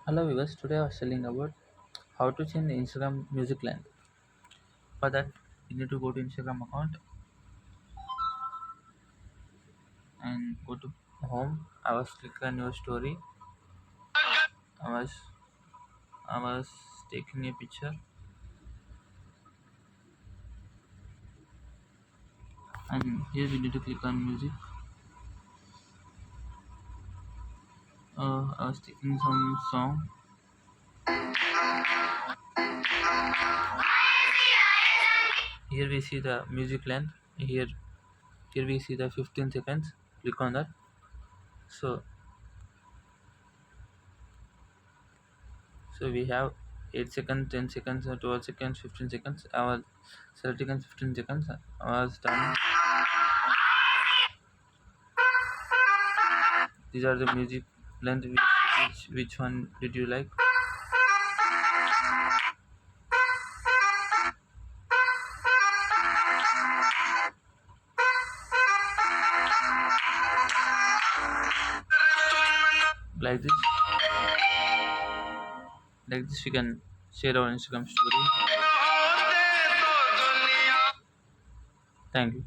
Hello viewers, today I was telling about how to change the Instagram music length. For that, you need to go to Instagram account and go to home. I was click on your story. I was I was taking a picture and here we need to click on music. I was taking some song. Here we see the music length. Here we see the 15 seconds. Click on that. So so we have 8 seconds, 10 seconds, 12 seconds, 15 seconds. I was selecting 15 seconds. I was done. These are the music length. Which one did you like? Like this, we can share our Instagram story. Thank you.